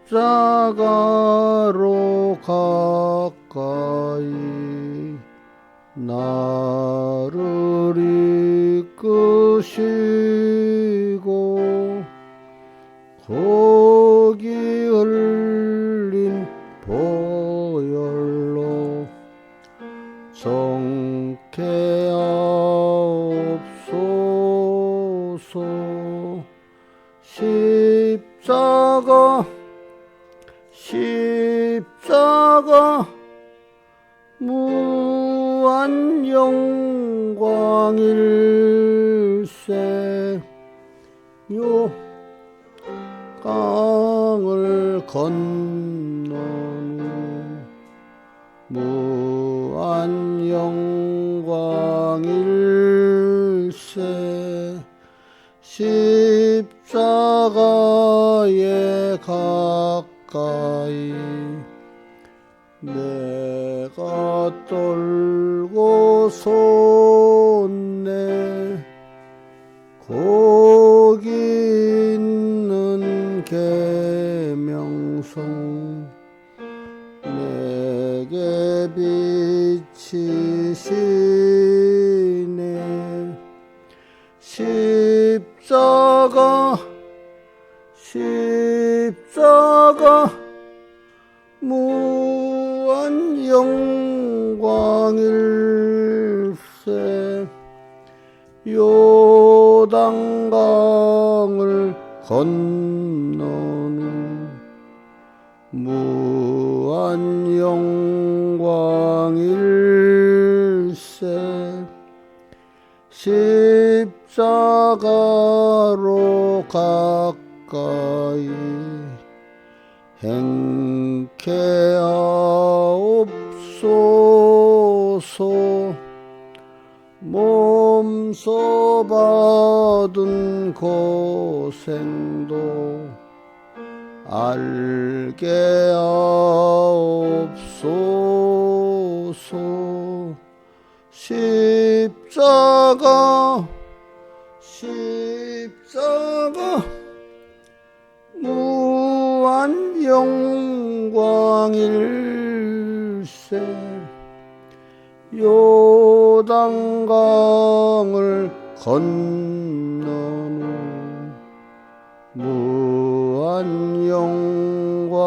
십자가로 가까이 나를 이끄시고 거기 흘린 보혈로 정케 하옵소서. 십자가 무한 영광일세. 요 강을 건너는 무한 영광일세. 십자가에 가까이 내가 떨고 섰네. 거기 있는 계명성 내게 비치시네. 십자가 무한 영광일세. 요단강을 건너는 무한 영광일세. 십자가로 가까이 행케하옵소서. 몸소 받은 고생도 알게 하옵소서. 십자가 무한 영광일세. 요단강을 건너는 무한 영광일세.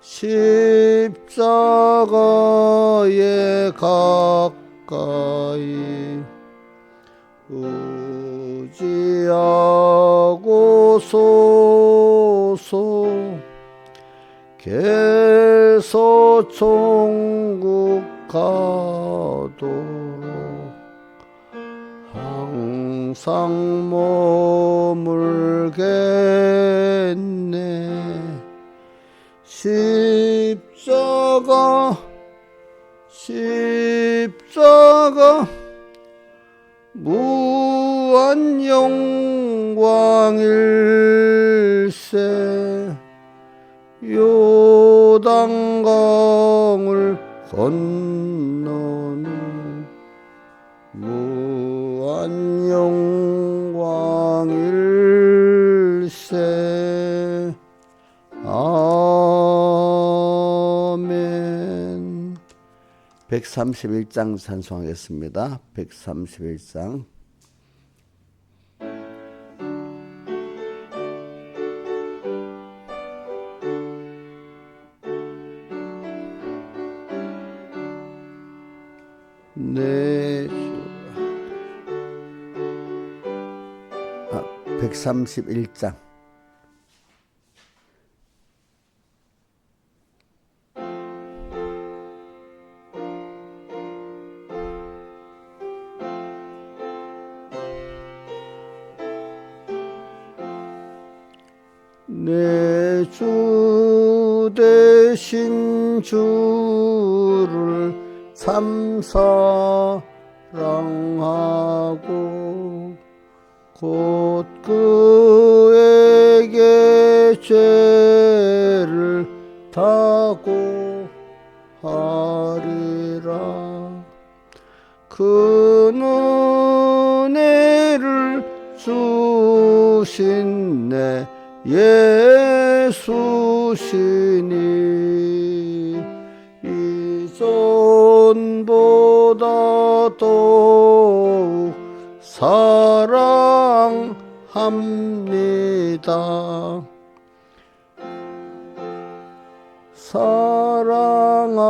십자가에 가까이 의지하고서서 개서천국 가도록 항상 머물겠네. 십자가 무한 영광일세. 요단강을 건너는 무한 영광일세. 아멘. 131장 찬송하겠습니다. 131장. 내 131장. 내 주 되신 주를 참 사랑하고 곧 그에게 죄를 다고 하리라. 그 은혜를 주 주신 내 예수시니 이전보다 더욱 사랑합니다. 사랑하사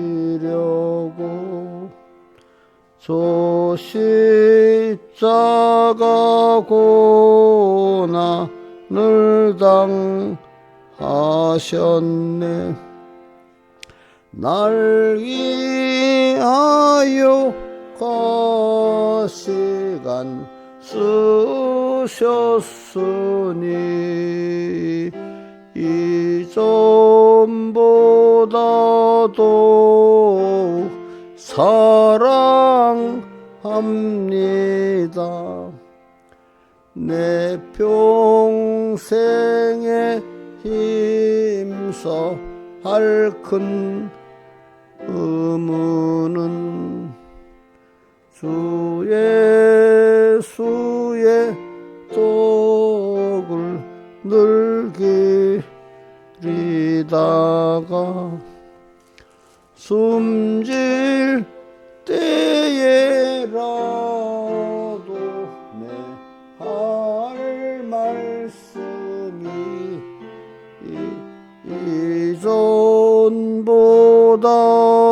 구하시려고 저 십자가 고난을 당하셨네. 날 위하여 가시간 쓰셨으니 이전보다도 사랑합니다. 내 평생에 힘써 할 큰 의무는 주 예수의 떡을 늘 기리다가 숨질 때에라도 내 할 말씀이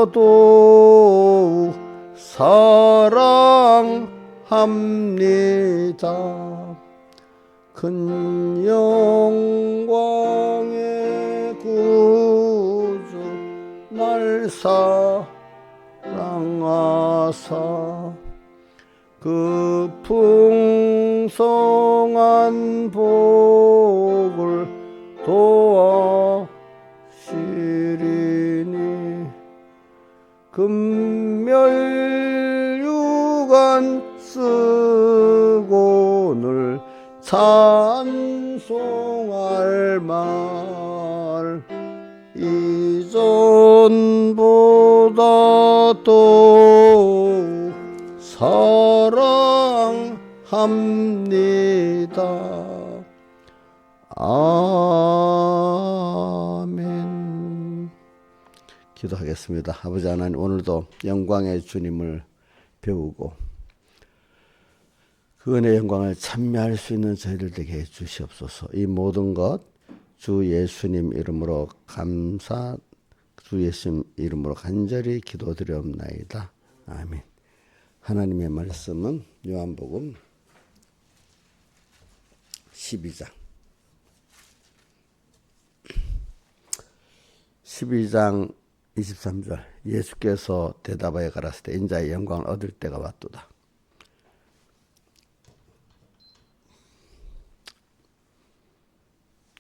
이전보다도 사랑합니다. 큰 영광의 구주 날 사랑하사 그 풍성한 복을 도와시리니 금멸유관 쓰고 늘 찬송할 말 이전보다도 사랑합니다. 아멘. 기도하겠습니다. 아버지 하나님, 오늘도 영광의 주님을 배우고 그 은혜의 영광을 찬미할 수 있는 저희들 되게 해 주시옵소서. 이 모든 것 주 예수님 이름으로 감사, 주 예수님 이름으로 간절히 기도드리옵나이다. 아멘. 하나님의 말씀은 요한복음 12장 23절 예수께서 대답하여 가라사대 인자의 영광을 얻을 때가 왔도다.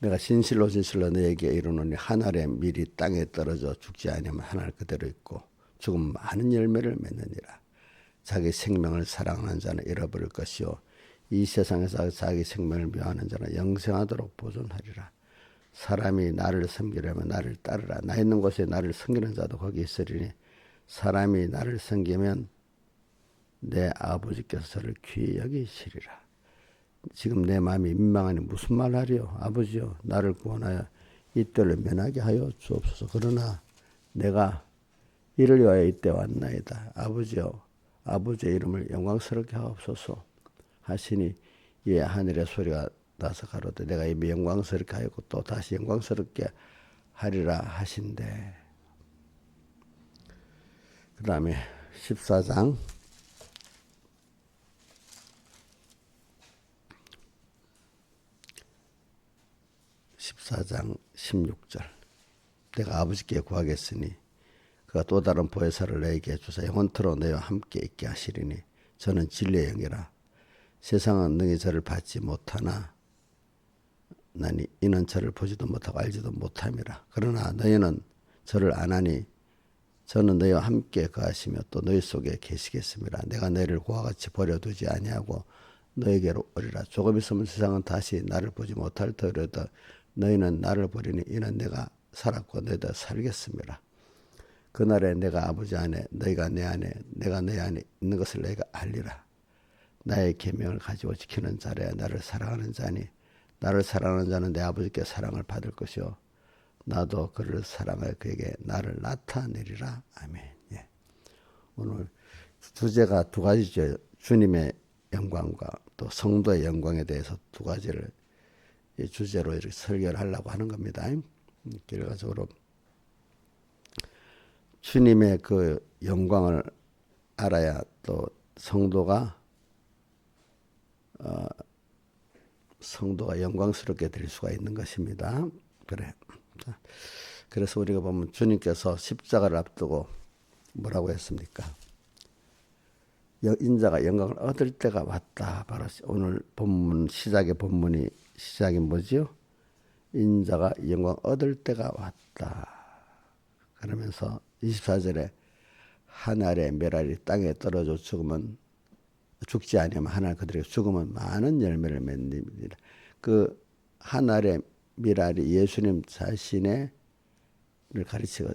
내가 진실로 진실로 너에게 이르노니 한 알의 밀이 땅에 떨어져 죽지 아니하면 한 알 그대로 있고 죽으면 많은 열매를 맺느니라. 자기 생명을 사랑하는 자는 잃어버릴 것이요 이 세상에서 자기 생명을 묘하는 자는 영생하도록 보존하리라. 사람이 나를 섬기려면 나를 따르라. 나 있는 곳에 나를 섬기는 자도 거기 있으리니 사람이 나를 섬기면 내 아버지께서 저를 귀히 여기시리라. 지금 내 마음이 민망하니 무슨 말 하리요. 아버지여 나를 구원하여 이 때를 면하게 하여 주옵소서. 그러나 내가 이를 위하여 이때 왔나이다. 아버지여 아버지의 이름을 영광스럽게 하옵소서 하시니 이에 하늘의 소리가 나서 가로되 내가 이미 영광스럽게 하였고 또 다시 영광스럽게 하리라 하신대. 그 다음에 14장 16절 내가 아버지께 구하겠으니 그가 또 다른 보혜사를 너에게 주사 영원토록 너희와 함께 있게 하시리니 저는 진리의 영이라. 세상은 능히 저를 받지 못하나 나니 이는 저를 보지도 못하고 알지도 못함이라. 그러나 너희는 저를 아나니 저는 너희와 함께 거하시며 또 너희 속에 계시겠습니다. 내가 너희를 그와 같이 버려두지 아니하고 너희에게로 오리라. 조금 있으면 세상은 다시 나를 보지 못할 터이로도 너희는 나를 보리니 이는 내가 살았고 너희도 살겠습니다. 그날에 내가 아버지 안에 너희가 내 안에 내가 내 안에 있는 것을 내가 알리라. 나의 계명을 가지고 지키는 자라야 나를 사랑하는 자니 나를 사랑하는 자는 내 아버지께 사랑을 받을 것이요 나도 그를 사랑하여 그에게 나를 나타내리라. 아멘. 예. 오늘 주제가 두 가지죠. 주님의 영광과 또 성도의 영광에 대해서 두 가지를 이 주제로 이렇게 설교를 하려고 하는 겁니다. 결과적으로 주님의 그 영광을 알아야 또 성도가 영광스럽게 될 수가 있는 것입니다. 그래. 그래서 우리가 보면 주님께서 십자가를 앞두고 뭐라고 했습니까? 인자가 영광을 얻을 때가 왔다. 바로 오늘 본문 시작이 뭐지요? 인자가 영광 얻을 때가 왔다. 그러면서 24절에 하늘의 메랄이 땅에 떨어져 죽지 아니하면 하늘 그들에게 죽으면 많은 열매를 맺느니라. 그 하늘의 미랄이 예수님 자신을 가르치고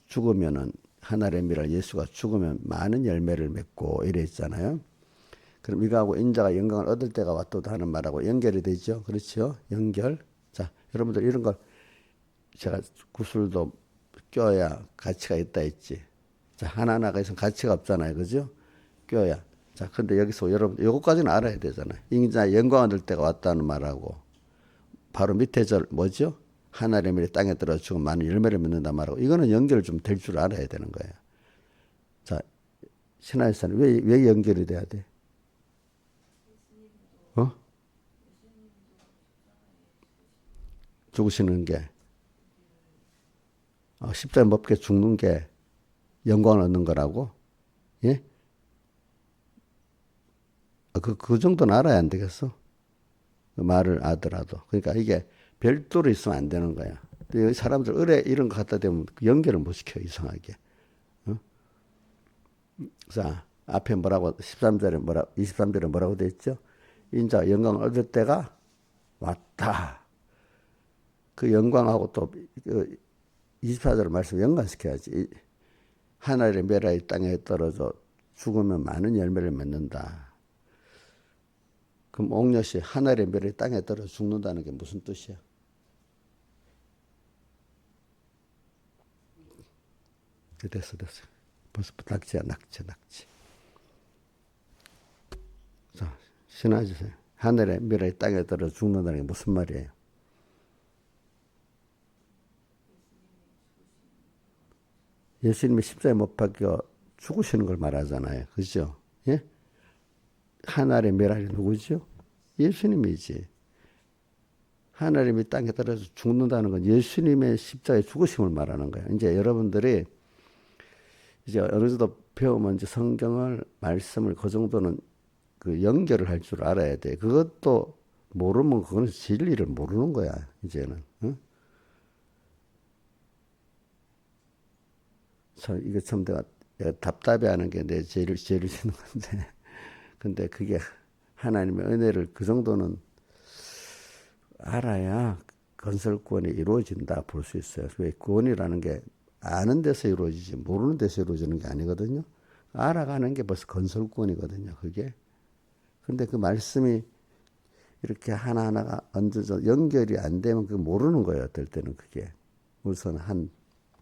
죽으면은 하늘의 미랄 예수가 죽으면 많은 열매를 맺고 이랬잖아요. 그럼 이거하고 인자가 영광을 얻을 때가 왔도다 하는 말하고 연결이 되죠. 그렇죠? 연결. 자, 여러분들 이런 걸 제가 구슬도 껴야 가치가 있다 했지. 자, 하나하나가 있으면 가치가 없잖아요. 그죠? 껴야. 자, 근데 여기서 여러분 요것까지는 알아야 되잖아요. 인자 영광 얻을 때가 왔다는 말하고 바로 밑에 절 뭐죠? 하늘의 미랄이 땅에 떨어져 죽으면 많은 열매를 맺는다 말하고 이거는 연결 좀 될 줄 알아야 되는 거예요. 자, 신하일사는 왜 연결이 돼야 돼? 죽으시는 게 십자가에 못 박혀 죽는 게 영광을 얻는 거라고? 예? 그 정도는 알아야 안 되겠어? 그 말을 하더라도. 그러니까 이게 별도로 있으면 안 되는 거야. 사람들 의뢰 이런 거 갖다 대면 연결을 못 시켜, 이상하게. 자, 앞에 뭐라고, 23절에 뭐라고 돼 있죠? 인자 영광을 얻을 때가 왔다. 그 영광하고 또 24절 말씀 연관시켜야지. 하늘의 메라이 땅에 떨어져 죽으면 많은 열매를 맺는다. 그럼 옥녀씨 하늘의 메라이 땅에 떨어져 죽는다는 게 무슨 뜻이야? 됐어. 벌써 낙지야, 낙지. 자, 신하주세요. 하늘의 메라이 땅에 떨어져 죽는다는 게 무슨 말이에요? 예수님이 십자가에 못 박혀 죽으시는 걸 말하잖아요. 그죠? 예? 하늘의 메랄이 누구죠? 예수님이지. 하나님이 땅에 떨어져 죽는다는 건 예수님의 십자가에 죽으심을 말하는 거예요. 이제 여러분들이 이제 어느 정도 배우면 이제 성경을, 말씀을 그 정도는 그 연결을 할 줄 알아야 돼. 그것도 모르면 그거는 진리를 모르는 거야, 이제는. 응? 이게 참 내가 답답해 하는 게 내 죄를 짓는 건데. 근데 그게 하나님의 은혜를 그 정도는 알아야 건설구원이 이루어진다 볼 수 있어요. 왜 구원이라는 게 아는 데서 이루어지지 모르는 데서 이루어지는 게 아니거든요. 알아가는 게 벌써 건설구원이거든요. 그게. 근데 그 말씀이 이렇게 하나하나가 얹어져 연결이 안 되면 그 모르는 거예요. 어떨 때는 그게. 우선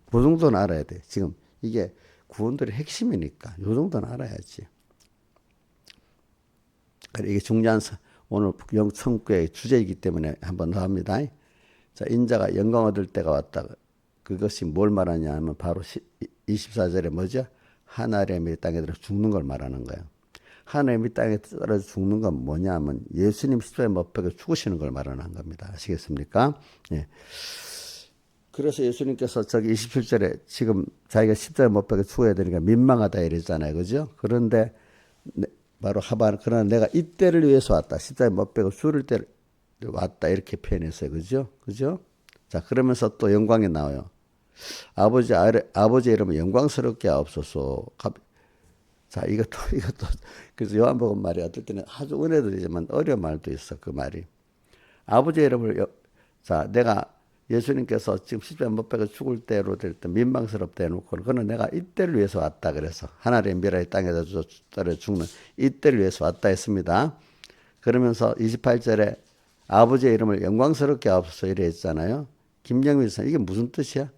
그 정도는 알아야 돼. 지금 이게 구원들의 핵심이니까 요 정도는 알아야지. 이게 중요한 오늘 영천국의 주제이기 때문에 한번 더 합니다. 자, 인자가 영광 얻을 때가 왔다. 그것이 뭘 말하냐 하면 바로 24절에 뭐죠? 하나님의 땅에 들어 죽는 걸 말하는 거예요. 하나님의 땅에 떨어져 죽는 건 뭐냐 하면 예수님 십자가에 못 박혀 죽으시는 걸 말하는 겁니다. 아시겠습니까? 예. 그래서 예수님께서 저기 27절에 지금 자기가 십자가에 못 박혀 죽어야 되니까 민망하다 이랬잖아요. 그죠? 그런데 바로 그러나 내가 이때를 위해서 왔다. 십자가에 못 박혀 죽을 때를 왔다. 이렇게 표현했어요. 그죠? 자, 그러면서 또 영광이 나와요. 아버지 이름은 영광스럽게 하옵소서. 자, 이것도. 그래서 요한복음 말이 어떨 때는 아주 은혜도 되지만 어려운 말도 있어. 그 말이. 아버지 이름을, 자, 내가 예수님께서 지금 십자가에 못 박혀 죽을 때로 될 때 민망스럽다 해놓고 그는 내가 이때를 위해서 왔다 그래서 하나님의 미라의 땅에다 떨어 죽는 이때를 위해서 왔다 했습니다. 그러면서 28절에 아버지의 이름을 영광스럽게 하옵소서 이래 했잖아요. 김영민 선 이게 무슨 뜻이야?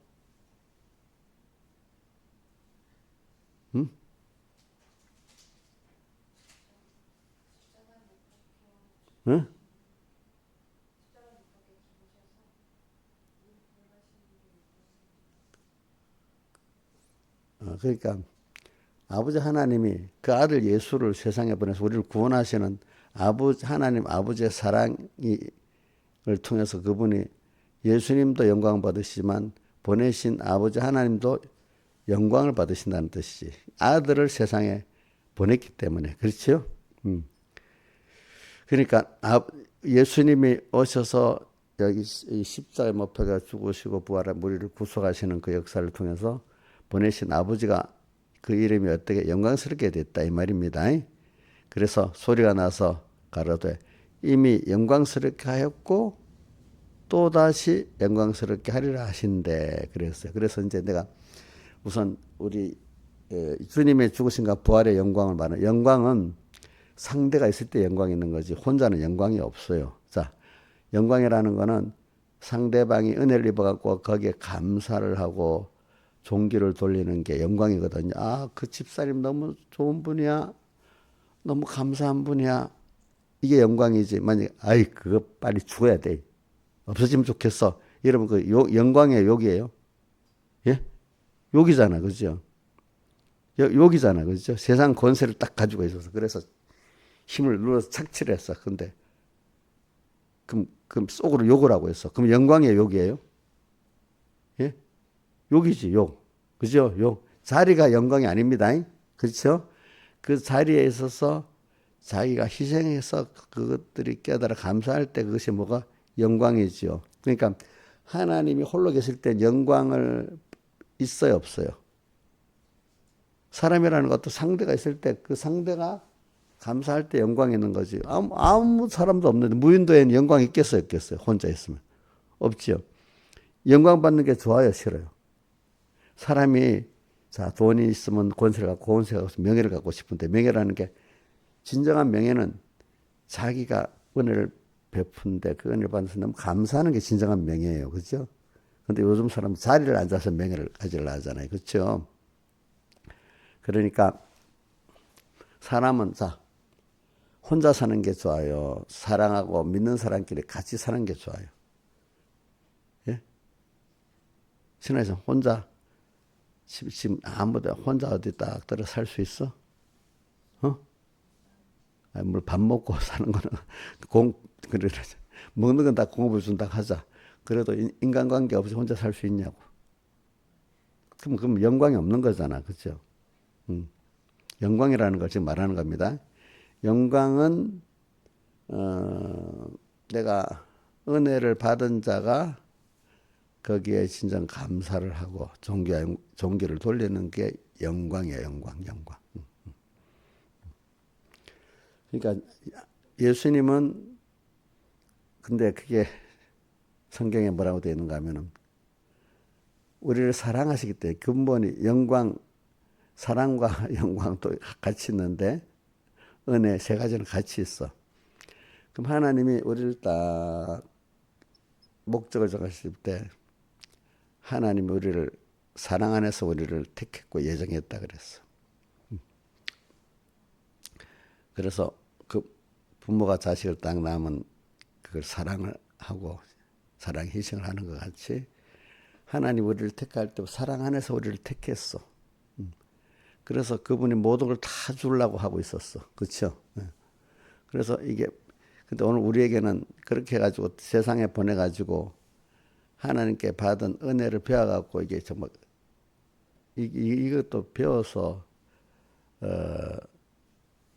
응? 응? 그러니까 아버지 하나님이 그 아들 예수를 세상에 보내서 우리를 구원하시는 아버지 하나님 아버지의 사랑을 통해서 그분이 예수님도 영광 받으시지만 보내신 아버지 하나님도 영광을 받으신다는 뜻이지. 아들을 세상에 보냈기 때문에 그렇죠? 그러니까 예수님이 오셔서 여기 십자가에 못 박혀 죽으시고 부활한 우리를 구속하시는 그 역사를 통해서 보내신 아버지가 그 이름이 어떻게 영광스럽게 됐다 이 말입니다. 그래서 소리가 나서 가로되 이미 영광스럽게 하였고 또다시 영광스럽게 하리라 하신대 그랬어요. 그래서 이제 내가 우선 우리 주님의 죽으심과 부활의 영광을 말하는 영광은 상대가 있을 때 영광이 있는 거지 혼자는 영광이 없어요. 자, 영광이라는 거는 상대방이 은혜를 입어갖고 거기에 감사를 하고 종기를 돌리는 게 영광이거든요. 아, 그 집사님 너무 좋은 분이야. 너무 감사한 분이야. 이게 영광이지. 만약에 아이 그거 빨리 죽어야 돼. 없어지면 좋겠어. 여러분 그 영광의 욕이에요. 예? 욕이잖아. 그죠? 욕이잖아. 그죠? 세상 권세를 딱 가지고 있어서 그래서 힘을 눌러서 착취를 했어. 근데 그럼 속으로 욕을 하고 있어. 그럼 영광의 욕이에요? 예? 욕이지, 욕. 그죠? 욕. 자리가 영광이 아닙니다. 그렇죠? 그 자리에 있어서 자기가 희생해서 그것들이 깨달아 감사할 때 그것이 뭐가 영광이지요. 그러니까 하나님이 홀로 계실 때 영광을 있어요, 없어요? 사람이라는 것도 상대가 있을 때 그 상대가 감사할 때 영광이 있는 거지. 아무 사람도 없는데 무인도에는 영광이 있겠어요, 없겠어요? 혼자 있으면. 없지요. 영광 받는 게 좋아요, 싫어요? 사람이 자 돈이 있으면 권세를 갖고 권세가 없으면 명예를 갖고 싶은데 명예라는 게 진정한 명예는 자기가 은혜를 베푼데 그 은혜를 받아서 너무 감사하는 게 진정한 명예예요. 그렇죠? 근데 요즘 사람은 자리를 앉아서 명예를 가지려 하잖아요. 그렇죠? 그러니까 사람은 자 혼자 사는 게 좋아요. 사랑하고 믿는 사람끼리 같이 사는 게 좋아요. 예? 신화에서 혼자 지금 아무도 혼자 어디 딱 들어 살 수 있어? 어? 물 밥 먹고 사는 거는 그래 먹는 건 다 공업을 준다 하자. 그래도 인간관계 없이 혼자 살 수 있냐고. 그럼 영광이 없는 거잖아, 그렇죠? 영광이라는 걸 지금 말하는 겁니다. 영광은 내가 은혜를 받은 자가 거기에 진정 감사를 하고 종기를 돌리는 게 영광이에요, 영광. 그러니까 예수님은 근데 그게 성경에 뭐라고 되어 있는가 하면은 우리를 사랑하시기 때문에 근본이 영광, 사랑과 영광도 같이 있는데 은혜 세 가지는 같이 있어. 그럼 하나님이 우리를 딱 목적을 정하실 때 하나님이 우리를 사랑 안에서 우리를 택했고 예정했다 그랬어. 그래서 그 부모가 자식을 딱 낳으면 그걸 사랑을 하고 사랑 희생을 하는 것 같이 하나님 우리를 택할 때 사랑 안에서 우리를 택했어. 그래서 그분이 모든 걸 다 주려고 하고 있었어. 그렇죠? 그래서 이게 근데 오늘 우리에게는 그렇게 해가지고 세상에 보내가지고 하나님께 받은 은혜를 배워갖고 이게 정말 이것도 배워서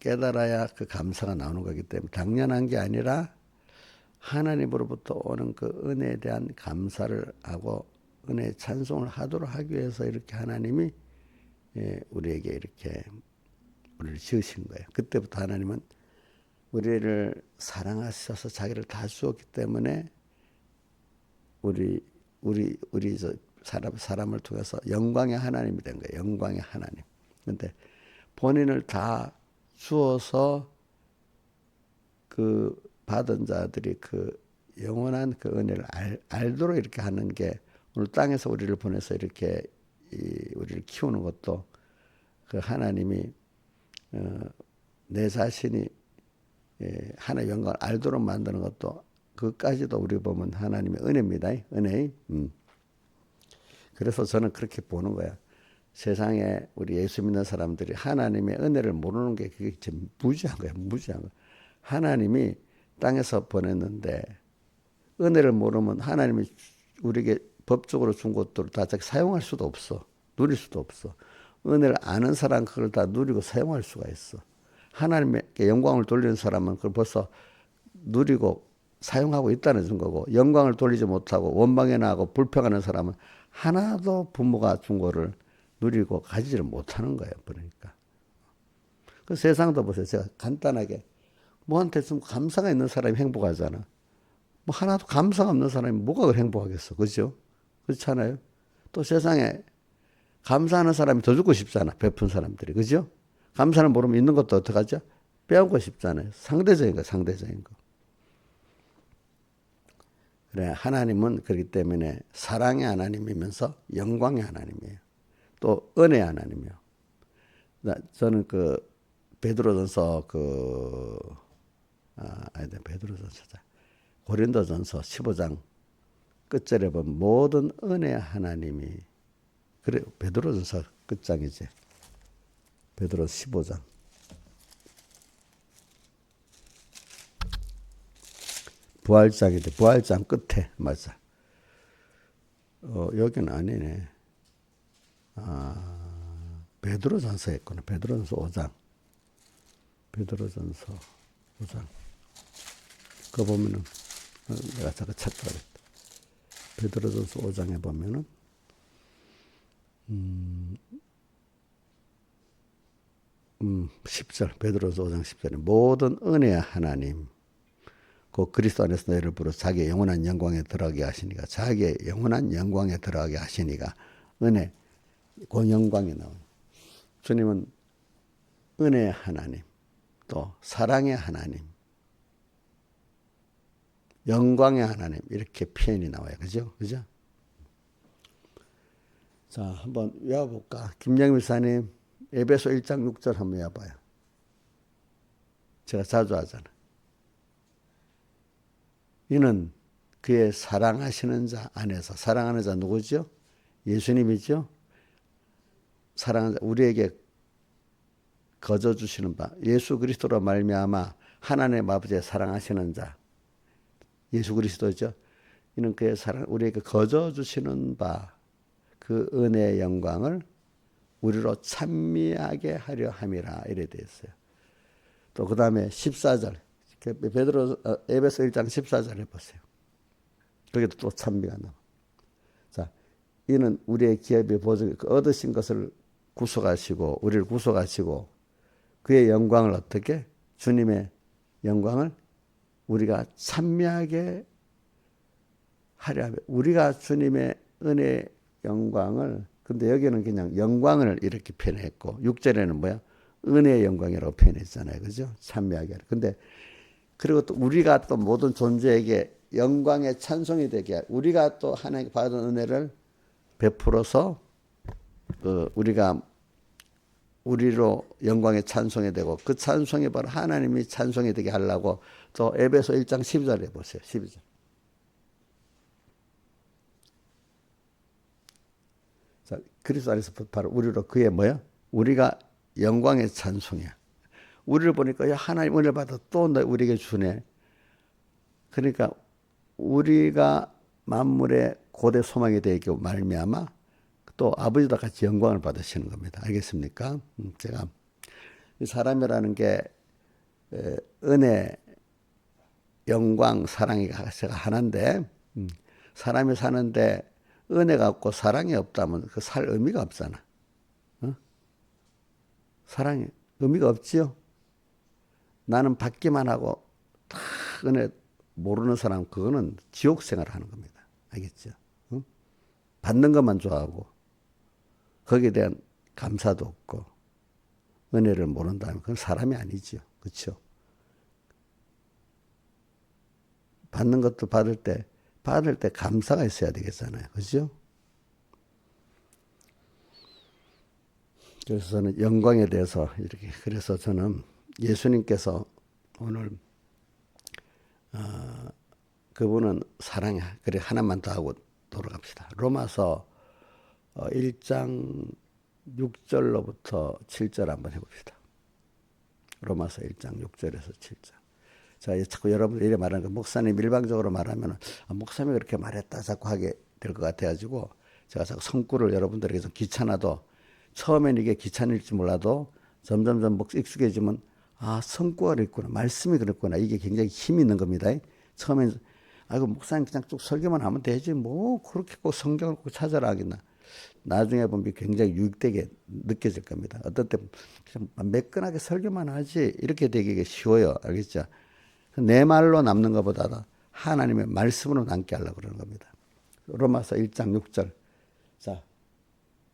깨달아야 그 감사가 나오는 거기 때문에 당연한 게 아니라 하나님으로부터 오는 그 은혜에 대한 감사를 하고 은혜의 찬송을 하도록 하기 위해서 이렇게 하나님이 우리에게 이렇게 우리를 지으신 거예요. 그때부터 하나님은 우리를 사랑하셔서 자기를 다 주었기 때문에 우리 우리 저 사람을 통해서 영광의 하나님이 된 거예요. 영광의 하나님. 근데 본인을 다 주어서 그 받은 자들이 그 영원한 그 은혜를 알도록 이렇게 하는 게 오늘 땅에서 우리를 보내서 이렇게 우리를 키우는 것도 그 하나님이 내 자신이 하나님의 영광을 알도록 만드는 것도 그까지도 우리 보면 하나님의 은혜입니다. 은혜. 그래서 저는 그렇게 보는 거야. 세상에 우리 예수 믿는 사람들이 하나님의 은혜를 모르는 게 그게 좀 무지한 거야. 무지한 거. 하나님이 땅에서 보냈는데 은혜를 모르면 하나님이 우리에게 법적으로 준 것들을 다 사용할 수도 없어. 누릴 수도 없어. 은혜를 아는 사람 그걸 다 누리고 사용할 수가 있어. 하나님께 영광을 돌리는 사람은 그걸 벌써 누리고 사용하고 있다는 거고, 영광을 돌리지 못하고 원망에 나고 불평하는 사람은 하나도 부모가 준 거를 누리고 가지를 못하는 거예요. 그러니까 그 세상도 보세요. 제가 간단하게 뭐한테 좀 감사가 있는 사람이 행복하잖아. 뭐 하나도 감사가 없는 사람이 뭐가 행복하겠어. 그죠? 그렇잖아요. 또 세상에 감사하는 사람이 더 주고 싶잖아. 베푼 사람들이. 그죠? 감사를 모르면 있는 것도 어떡하죠? 빼앗고 싶잖아요. 상대적인 거, 상대적인 거. 그래, 하나님은 그렇기 때문에 사랑의 하나님이면서 영광의 하나님이에요. 또 은혜의 하나님이에요. 저는 그 베드로전서 베드로전서자. 고린도전서 15장 끝절에 보면 모든 은혜의 하나님이 그래 베드로전서 끝장이지. 베드로 15장. 부활장인데 부활장 끝에 맞아. 여기는 아니네. 베드로전서에 있구나. 베드로전서 5장. 베드로전서 5장. 그거 보면은 내가 잠깐 찾아야겠다. 베드로전서 5장에 보면은 10절 베드로전서 5장 10절에 모든 은혜의 하나님 그 그리스도 안에서 너희를 부르 자기의 영원한 영광에 들어가게 하시니까 자기의 영원한 영광에 들어가게 하시니까 은혜 그 영광이 나와요. 주님은 은혜의 하나님 또 사랑의 하나님 영광의 하나님 이렇게 표현이 나와요. 그죠? 그죠? 자, 한번 외워볼까? 김영미 사님 에베소 1장 6절 한번 외워봐요. 제가 자주 하잖아. 이는 그의 사랑하시는 자 안에서 사랑하는 자 누구죠? 예수님이죠. 사랑하는 자 우리에게 거저 주시는 바 예수 그리스도로 말미암아 하나님 아버지의 사랑하시는 자 예수 그리스도죠. 이는 그의 사랑 우리에게 거저 주시는 바 그 은혜의 영광을 우리로 찬미하게 하려 함이라 이래 되어 있어요. 또 그 다음에 14절 에베소 1장 14절 해보세요. 거기도 또 찬미가 나와. 자, 이는 우리의 기업의 보증 얻으신 것을 구속하시고 우리를 구속하시고 그의 영광을 어떻게 주님의 영광을 우리가 찬미하게 하려 하며 우리가 주님의 은혜 영광을 근데 여기는 그냥 영광을 이렇게 표현했고 6절에는 뭐야? 은혜의 영광이라고 표현했잖아요. 그죠? 찬미하게. 근데 그리고 또 우리가 또 모든 존재에게 영광의 찬송이 되게 우리가 또 하나님께 받은 은혜를 베풀어서 우리가 우리로 영광의 찬송이 되고 그 찬송이 바로 하나님이 찬송이 되게 하려고 또 에베소 1장 12절에 보세요. 12절. 자, 그리스도 안에서 바로 우리로 그의 뭐야? 우리가 영광의 찬송이야. 우리를 보니까 야 하나님 은혜를 받아 또 우리에게 주네. 그러니까 우리가 만물의 고대 소망이 되게 말미암아 또 아버지와 같이 영광을 받으시는 겁니다. 알겠습니까? 제가 사람이라는 게 은혜, 영광, 사랑이 제가 하나인데 사람이 사는데 은혜가 없고 사랑이 없다면 그 살 의미가 없잖아. 사랑이 의미가 없지요. 나는 받기만 하고 다 은혜 모르는 사람 그거는 지옥 생활을 하는 겁니다. 알겠죠? 받는 것만 좋아하고 거기에 대한 감사도 없고 은혜를 모른다면 그건 사람이 아니죠. 그렇죠? 받는 것도 받을 때 감사가 있어야 되겠잖아요. 그죠? 그래서 저는 영광에 대해서 이렇게, 그래서 저는 예수님께서 오늘 그분은 사랑해. 그래 하나만 더 하고 돌아갑시다. 로마서 1장 6절로부터 7절 한번 해봅시다. 로마서 1장 6절에서 7절. 자, 자꾸 여러분들 이래 말하는 거, 목사님 일방적으로 말하면 목사님이 그렇게 말했다 자꾸 하게 될 것 같아가지고 제가 자꾸 성구를 여러분들에게 좀 귀찮아도, 처음엔 이게 귀찮을지 몰라도 점점점 익숙해지면 성구가 그랬구나, 말씀이 그랬구나, 이게 굉장히 힘이 있는 겁니다. 처음엔 아이고 목사님 그냥 쭉 설교만 하면 되지 뭐 그렇게 꼭 성경을 꼭 찾아라 하겠나. 나중에 보면 굉장히 유익되게 느껴질 겁니다. 어떤 때 그냥 매끈하게 설교만 하지 이렇게 되기가 쉬워요. 알겠죠? 내 말로 남는 것보다 하나님의 말씀으로 남게 하려고 그러는 겁니다. 로마서 1장 6절. 자,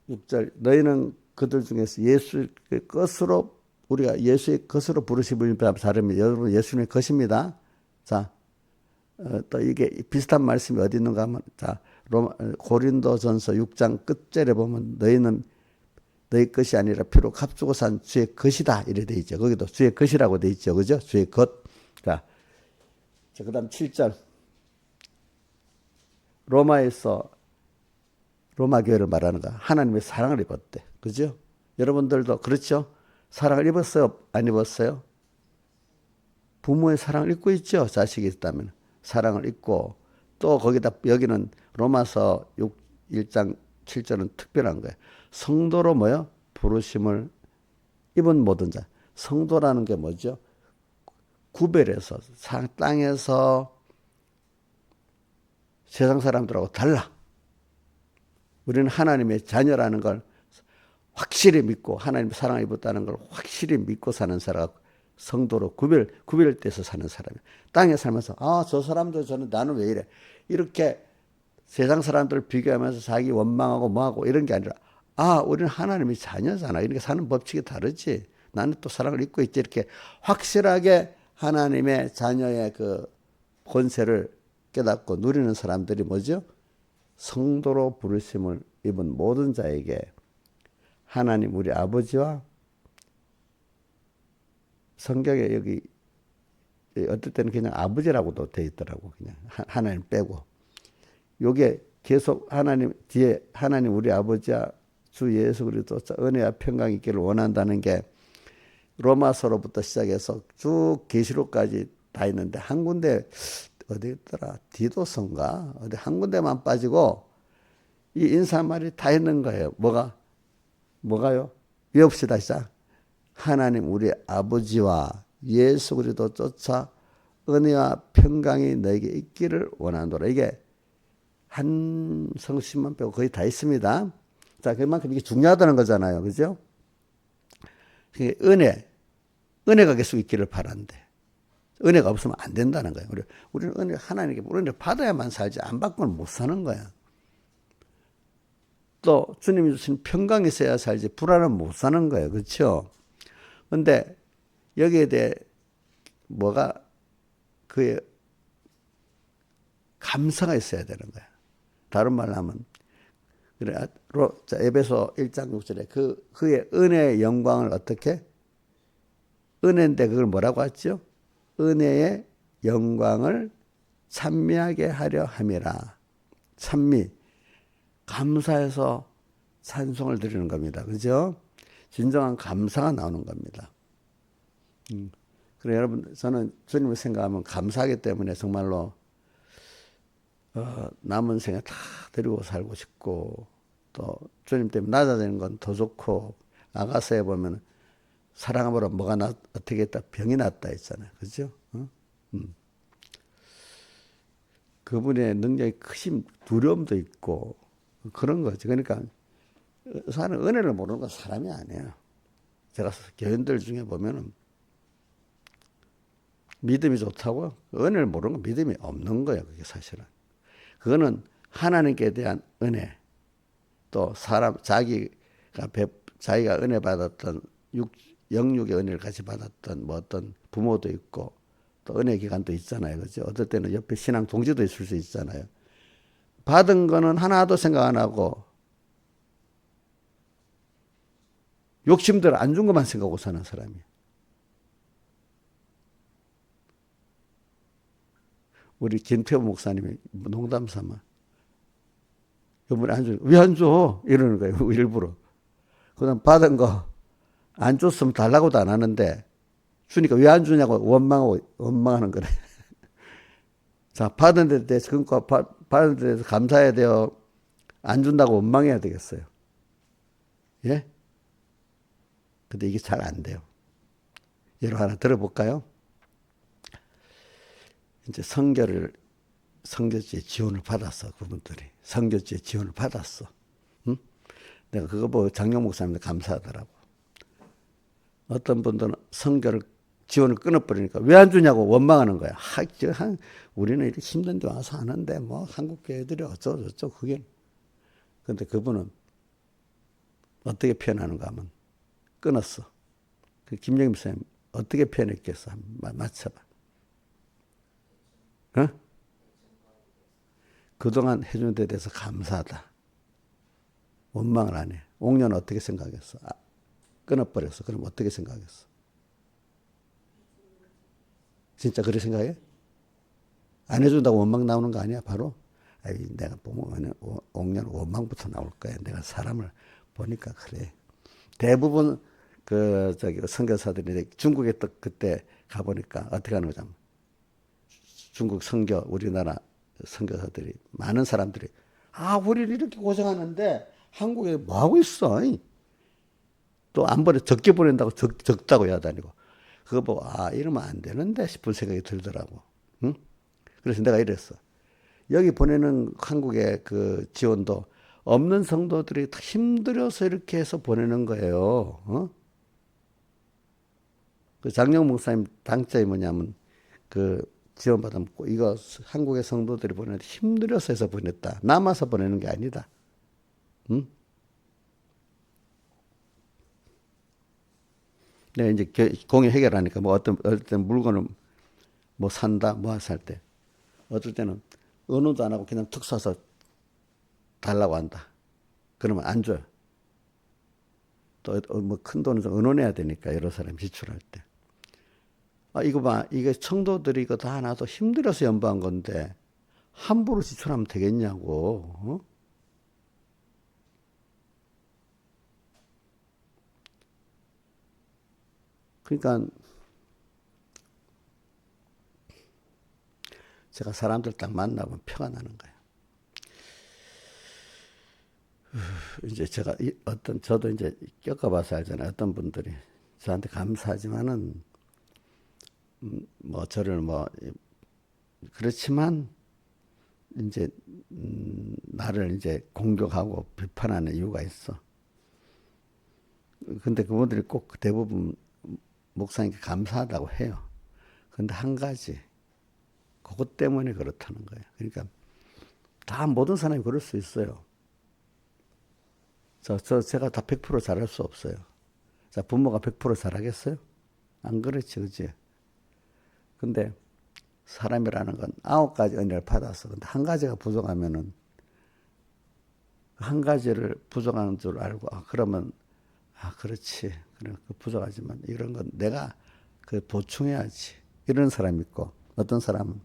6절. 너희는 그들 중에서 예수의 것으로, 우리가 예수의 것으로 부르심을 다르면 여러분 예수님의 것입니다. 자, 또 이게 비슷한 말씀이 어디 있는가 하면, 자, 고린도전서 6장 끝절에 보면 너희는 너희 것이 아니라 피로 값주고 산 주의 것이다 이래 돼 있죠. 거기도 주의 것이라고 돼 있죠. 그죠? 주의 것. 자, 그다음 7절. 로마에서 로마 교회를 말하는 거, 하나님의 사랑을 입었대. 그죠? 여러분들도 그렇죠? 사랑을 입었어요? 안 입었어요? 부모의 사랑을 입고 있죠. 자식이 있다면 사랑을 입고, 또 거기다 여기는 로마서 1장 7절은 특별한 거예요. 성도로 뭐요? 부르심을 입은 모든 자. 성도라는 게 뭐죠? 구별해서 땅에서 세상 사람들하고 달라. 우리는 하나님의 자녀라는 걸 확실히 믿고 하나님의 사랑을 입었다는 걸 확실히 믿고 사는 사람, 성도로 구별돼서 사는 사람이에요. 땅에 살면서 저 사람도 저는 나는 왜 이래 이렇게 세상 사람들을 비교하면서 자기 원망하고 뭐하고 이런 게 아니라 우리는 하나님의 자녀잖아. 이렇게 사는 법칙이 다르지. 나는 또 사랑을 입고 있지. 이렇게 확실하게 하나님의 자녀의 그 권세를 깨닫고 누리는 사람들이 뭐죠? 성도로 부르심을 입은 모든 자에게 하나님 우리 아버지와, 성경에 여기 어떨 때는 그냥 아버지라고도 돼 있더라고. 그냥 하나님 빼고. 요게 계속 하나님 뒤에 하나님 우리 아버지와 주 예수 그리스도 은혜와 평강이 있기를 원한다는 게 로마서로부터 시작해서 쭉 계시록까지 다 있는데, 한 군데 어디 있더라? 디도서인가? 어디 한 군데만 빠지고 이 인사말이 다 있는 거예요. 뭐가요? 외웁시다. 시작. 하나님 우리 아버지와 예수 그리스도 쫓아 은혜와 평강이 너에게 있기를 원하노라. 이게 한 성씨만 빼고 거의 다있습니다. 자, 그만큼 이게 중요하다는 거잖아요. 그죠? 은혜가 계속 있기를 바란대. 은혜가 없으면 안 된다는 거예요. 우리는 은혜, 하나님께 은혜 받아야만 살지, 안 받고는 못 사는 거야. 또 주님이 주신 평강이 있어야 살지, 불안은 못 사는 거예요. 그렇죠? 근데 여기에 대해 그의 감사가 있어야 되는 거야. 다른 말로 하면, 에베소 1장 6절에 그의 은혜의 영광을 어떻게? 은혜인데 그걸 뭐라고 했죠? 은혜의 영광을 찬미하게 하려 함이라. 찬미, 감사해서 찬송을 드리는 겁니다. 그죠? 진정한 감사가 나오는 겁니다. 그래 여러분, 저는 주님을 생각하면 감사하기 때문에 정말로 남은 생에 다 드리고 살고 싶고, 또 주님 때문에 낮아지는 건 더 좋고, 아가서에 보면 사랑함으로 뭐가 어떻게 했다? 병이 낫다 했잖아요. 그죠? 그분의 능력이 크신 두려움도 있고 그런 거지. 그러니까 사는 은혜를 모르는 건 사람이 아니에요. 제가 교인들 중에 보면은 믿음이 좋다고 은혜를 모르는 건 믿음이 없는 거예요. 그게 사실은. 그거는 하나님께 대한 은혜, 또 사람 자기가 은혜 받았던 영육의 은혜를 같이 받았던 뭐 어떤 부모도 있고 또 은혜 기간도 있잖아요. 그죠? 어떨 때는 옆에 신앙 동지도 있을 수 있잖아요. 받은 거는 하나도 생각 안 하고 욕심대로 안 준 것만 생각하고 사는 사람이에요. 우리 김태호 목사님이 농담 삼아 이번에 안 줘. 왜 안 줘? 이러는 거예요. 일부러. 그다음 받은 거 안 줬으면 달라고도 안 하는데 주니까 왜 안 주냐고 원망하는 거래. 자, 받은 데 대해서 그러니까 받은 데 대해서 감사해야 돼요. 안 준다고 원망해야 되겠어요. 예? 근데 이게 잘 안 돼요. 예로 하나 들어볼까요? 이제 성교지에 지원을 받았어. 그분들이 성교지에 지원을 받았어. 응? 내가 그거 보고 장영 목사님도 감사하더라고. 어떤 분들은 성교를 지원을 끊어버리니까 왜 안 주냐고 원망하는 거야. 우리는 이렇게 힘든데 와서 하는데 뭐 한국 교회들이 어쩌고 그게. 근데 그분은 어떻게 표현하는가 하면 끊었어. 그 김영임 선생님 어떻게 표현했겠어? 한번 맞춰봐. 어? 그동안 해준 데 대해서 감사하다. 원망을 안 해. 옥년은 어떻게 생각했어? 끊어버렸어. 그럼 어떻게 생각했어? 진짜 그렇게 생각해? 안 해준다고 원망 나오는 거 아니야? 바로? 내가 보면 옥년 원망부터 나올 거야. 내가 사람을 보니까 그래. 대부분 선교사들이 중국에 또 그때 가보니까 어떻게 하는 거죠? 중국 선교, 우리나라 선교사들이 많은 사람들이 우리를 이렇게 고생하는데 한국에 뭐 하고 있어? 또 안 보내 적게 보낸다고 적다고 야다니고 그거 보고 이러면 안 되는데 싶은 생각이 들더라고. 응? 그래서 내가 이랬어. 여기 보내는 한국의 그 지원도 없는 성도들이 힘들어서 이렇게 해서 보내는 거예요. 어? 그 장영 목사님 당자이 뭐냐면 그 지원받으면 이거 한국의 성도들이 보내는데 힘들어서 해서 보냈다. 남아서 보내는 게 아니다. 응? 내가 이제 공유 해결하니까 뭐 어떤 물건을 뭐 산다, 뭐 살 때. 어떨 때는 의논도 안 하고 그냥 툭 사서 달라고 한다. 그러면 안 줘요. 또 뭐 큰 돈은 좀 의논해야 되니까 여러 사람 지출할 때. 이거 봐. 이게 청도들이 이거 다 나도 힘들어서 연부한 건데 함부로 지출하면 되겠냐고. 어? 그러니까 제가 사람들 딱 만나면 표가 나는 거예요. 이제 제가 저도 이제 겪어봐서 알잖아요. 어떤 분들이 저한테 감사하지만은 뭐 저를 뭐 그렇지만 이제 나를 이제 공격하고 비판하는 이유가 있어. 근데 그분들이 꼭 대부분 목사님께 감사하다고 해요. 근데 한 가지 그것 때문에 그렇다는 거예요. 그러니까 다 모든 사람이 그럴 수 있어요. 제가 다 100% 잘할 수 없어요. 자, 부모가 100% 잘하겠어요? 안 그렇지, 그지? 근데 사람이라는 건 9가지 은혜를 받았어. 근데 한 가지가 부족하면은 한 가지를 부족한 줄 알고 그러면 그렇지. 그래 부족하지만 이런 건 내가 보충해야지. 이런 사람이 있고 어떤 사람은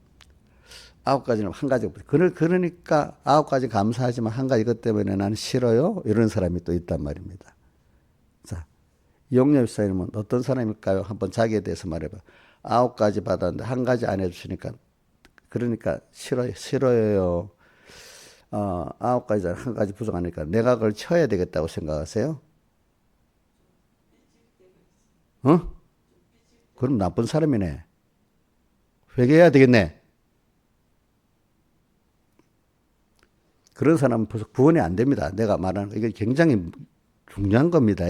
9가지는 한 가지. 그러니까 9가지 감사하지만 한 가지 이것 때문에 나는 싫어요. 이런 사람이 또 있단 말입니다. 자, 이용렬 집사님은 어떤 사람일까요? 한번 자기에 대해서 말해봐. 9가지 받았는데 한 가지 안 해주시니까 그러니까 싫어요. 9가지 한 가지 부족하니까 내가 그걸 쳐야 되겠다고 생각하세요? 어? 그럼 나쁜 사람이네. 회개해야 되겠네. 그런 사람은 벌써 구원이 안 됩니다. 내가 말하는 거. 이게 굉장히 중요한 겁니다.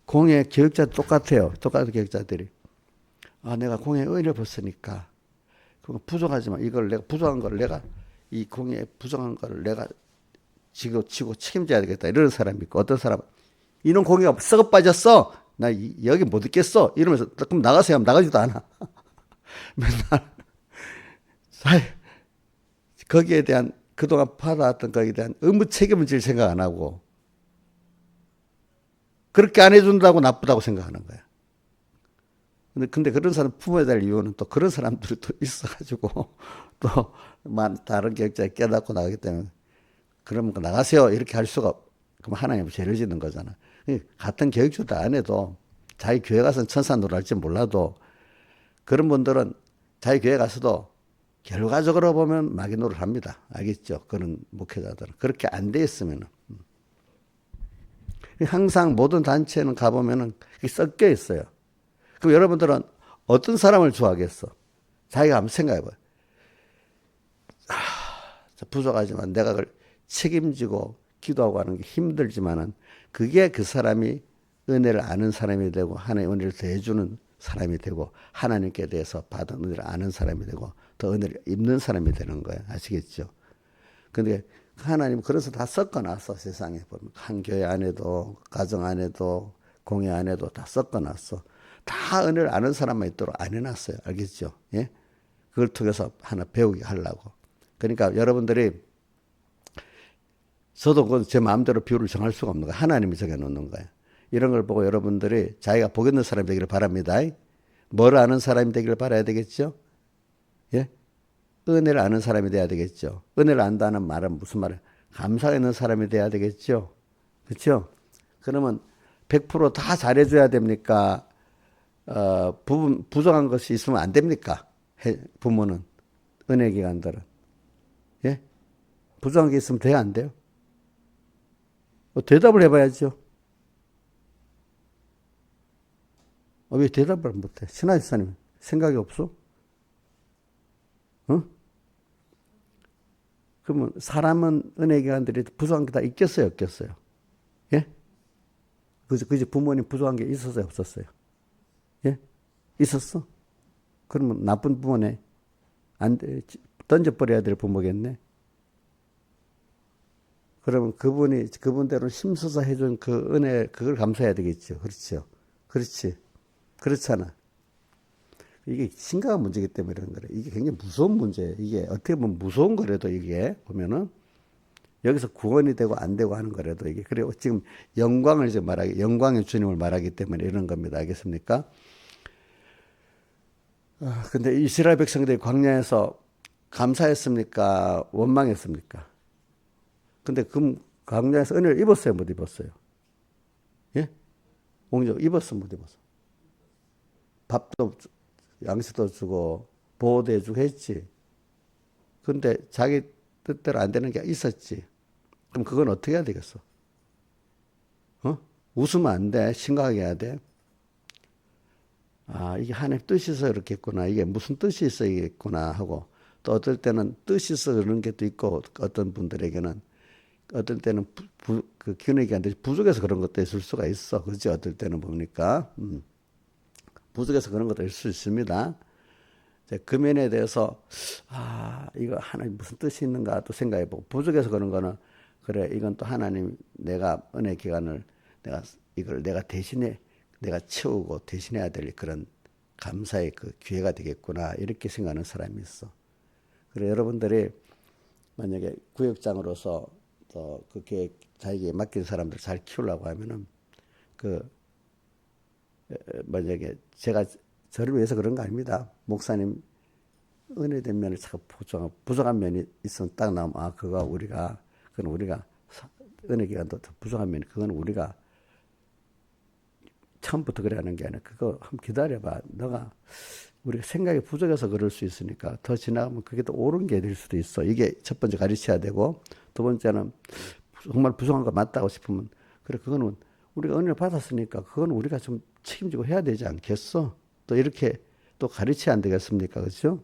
공예 교육자 똑같아요. 똑같은 교육자들이. 내가 공예 의를 벗으니까 그거 부족하지만 이걸 내가 부족한 걸 내가 이 공예 부족한 걸 내가 치고 책임져야 되겠다. 이런 사람이 있고, 어떤 사람은 이놈 공기가 썩어 빠졌어. 나 여기 못 있겠어. 이러면서 그럼 나가세요 하면 나가지도 않아. 맨날 거기에 대한 그동안 받아왔던 거기에 대한 의무 책임을 질 생각 안 하고 그렇게 안 해준다고 나쁘다고 생각하는 거야. 근데 그런 사람 품어야 될 이유는 또 그런 사람들이 또 있어가지고 또 다른 계획자에 깨닫고 나가기 때문에 그러면 나가세요 이렇게 할 수가 그럼 하나님 죄를 짓는 거잖아. 같은 계획주도 안 해도 자기 교회 가서는 천사노를 할지 몰라도 그런 분들은 자기 교회 가서도 결과적으로 보면 마귀노를 합니다. 알겠죠? 그런 목회자들은 그렇게 안 돼 있으면은 항상 모든 단체는 가보면은 섞여 있어요. 그럼 여러분들은 어떤 사람을 좋아하겠어? 자기가 한번 생각해봐요. 부족하지만 내가 그걸 책임지고 기도하고 하는 게 힘들지만은 그게 그 사람이 은혜를 아는 사람이 되고 하나님의 은혜를 더해주는 사람이 되고 하나님께 대해서 받은 은혜를 아는 사람이 되고 더 은혜를 입는 사람이 되는 거예요. 아시겠죠? 근데 하나님 그래서 다 섞어놨어. 세상에 보면 한 교회 안에도 가정 안에도 공회 안에도 다 섞어놨어. 다 은혜를 아는 사람만 있도록 안 해놨어요. 알겠죠? 예? 그걸 통해서 하나 배우게 하려고. 그러니까 여러분들이 저도 제 마음대로 비율을 정할 수가 없는 거예요. 하나님이 정해놓는 거예요. 이런 걸 보고 여러분들이 자기가 복 있는 사람이 되기를 바랍니다. 뭘 아는 사람이 되기를 바라야 되겠죠? 예? 은혜를 아는 사람이 돼야 되겠죠. 은혜를 안다는 말은 무슨 말이에요? 감사가 있는 사람이 돼야 되겠죠. 그렇죠? 그러면 100%다 잘해줘야 됩니까? 부족한 것이 있으면 안 됩니까? 부모는 은혜 기관들은 예? 부족한 게 있으면 돼야 안 돼요? 대답을 해봐야죠. 왜 대답을 못해? 신하 집사님 생각이 없어? 어? 그러면 사람은 은혜 기관들이 부족한 게 다 있겠어요, 없겠어요? 예? 그지 부모님 부족한 게 있었어요, 없었어요? 예? 있었어? 그러면 나쁜 부모네. 안 돼. 던져버려야 될 부모겠네. 그러면 그분대로 힘써서 해준 그 은혜, 그걸 감사해야 되겠죠. 그렇죠. 그렇지. 그렇잖아. 이게 심각한 문제이기 때문에 그런 거래. 이게 굉장히 무서운 문제예요. 이게 어떻게 보면 무서운 거라도 이게 보면은 여기서 구원이 되고 안 되고 하는 거라도 이게 그리고 지금 영광을 이제 영광의 주님을 말하기 때문에 이런 겁니다. 알겠습니까? 근데 이스라엘 백성들이 광야에서 감사했습니까? 원망했습니까? 근데 그 광야에서 은혜를 입었어요? 못 입었어요? 예? 옹족 입었어? 못 입었어? 밥도 양식도 주고 보호도 해주고 했지. 근데 자기 뜻대로 안 되는 게 있었지. 그럼 그건 어떻게 해야 되겠어? 웃으면 안 돼. 심각하게 해야 돼. 이게 하나님 뜻이 있어 이렇게 했구나. 이게 무슨 뜻이 있어 이겠구나 하고 또 어떨 때는 뜻이 있어 그런 게 또 있고 어떤 분들에게는 어떨 때는 그 기운이 안 되지 부족해서 그런 것도 있을 수가 있어. 그렇지? 어떨 때는 보니까 부족해서 그런 것도 있을 수 있습니다. 그 면에 대해서 이거 하나님 무슨 뜻이 있는가 또 생각해보고 부족해서 그런 거는 그래 이건 또 하나님 내가 은혜 기간을 이걸 내가 대신에 내가 채우고 대신해야 될 그런 감사의 그 기회가 되겠구나 이렇게 생각하는 사람이 있어. 그래 여러분들이 만약에 구역장으로서 또 그 계획 자기에게 맡긴 사람들 잘 키우려고 하면은 만약에 제가 저를 위해서 그런 거 아닙니다. 목사님 은혜된 면을 자꾸 부족한 면이 있으면 딱 나오면 그건 우리가 은혜 기간도 부족한 면이 그건 우리가 처음부터 그래 하는 게 아니라 그거 한번 기다려봐. 너가 우리가 생각이 부족해서 그럴 수 있으니까 더 지나가면 그게 또 옳은 게 될 수도 있어. 이게 첫 번째 가르쳐야 되고 두 번째는 정말 부족한 거 맞다고 싶으면 그래 그거는 우리가 은혜를 받았으니까 그건 우리가 좀 책임지고 해야 되지 않겠어? 또 이렇게 또 가르쳐야 안 되겠습니까? 그렇죠?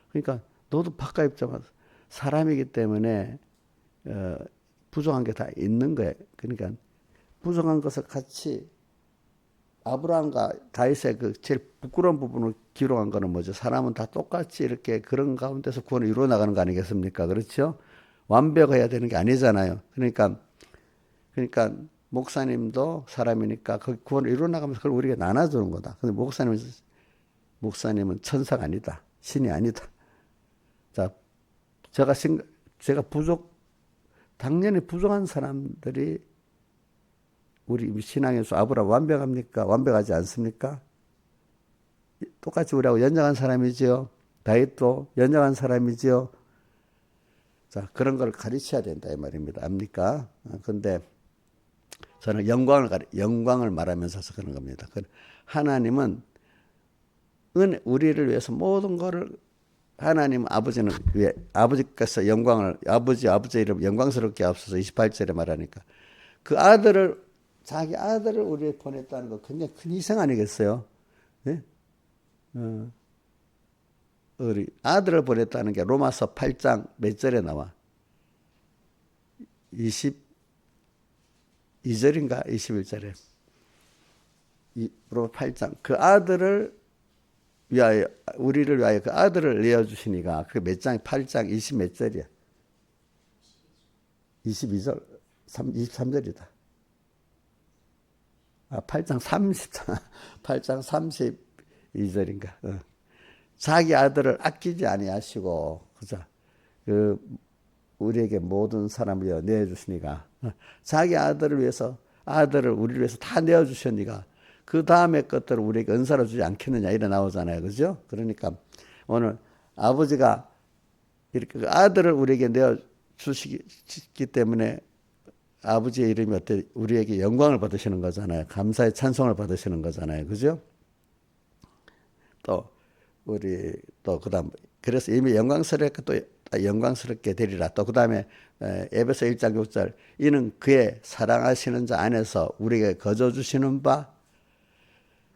그러니까 너도 바깥 입장은 사람이기 때문에 부족한 게 다 있는 거예요. 그러니까 부족한 것을 같이 아브라함과 다윗의 그 제일 부끄러운 부분을 기록한 거는 뭐죠? 사람은 다 똑같이 이렇게 그런 가운데서 구원을 이루어 나가는 거 아니겠습니까? 그렇죠? 완벽해야 되는 게 아니잖아요. 그러니까 목사님도 사람이니까 그 구원을 이루어 나가면서 그걸 우리가 나눠주는 거다. 근데 목사님은 천사가 아니다. 신이 아니다. 자, 제가 당연히 부족한 사람들이 우리 신앙에서 아브라함 완벽합니까? 완벽하지 않습니까? 똑같이 우리하고 연장한 사람이지요. 다윗도 연장한 사람이지요. 자, 그런 걸 가르쳐야 된다 이 말입니다. 압니까? 근데 저는 영광을 말하면서 그런 겁니다. 하나님은 우리를 위해서 모든 것을 하나님 아버지는 아버지께서 아버지 이름 영광스럽게 앞서서 28절에 말하니까 자기 아들을 우리에 보냈다는 거 굉장히 큰 희생 아니겠어요? 네? 우리 아들을 보냈다는 게 로마서 8장 몇 절에 나와? 22절인가 21절에 로마 8장 그 아들을 위하여 우리를 위하여 그 아들을 내어주시니가 그 몇 장 8장 20 몇 절이야? 22절 23절이다. 8장 32절인가. 자기 아들을 아끼지 아니하시고 그죠? 우리에게 모든 사람을 위하여 내어주시니가 자기 아들을 우리를 위해서 다 내어주셨니가 그 다음에 것들을 우리에게 은사로 주지 않겠느냐 이래 나오잖아요. 그죠? 그러니까 오늘 아버지가 이렇게 그 아들을 우리에게 내어주시기 때문에 아버지의 이름이 우리에게 영광을 받으시는 거잖아요. 감사의 찬송을 받으시는 거잖아요. 그죠? 그다음 그래서 이미 영광스럽게 되리라. 또 그다음에 에베소 1장 6절 이는 그의 사랑하시는 자 안에서 우리에게 거저 주시는 바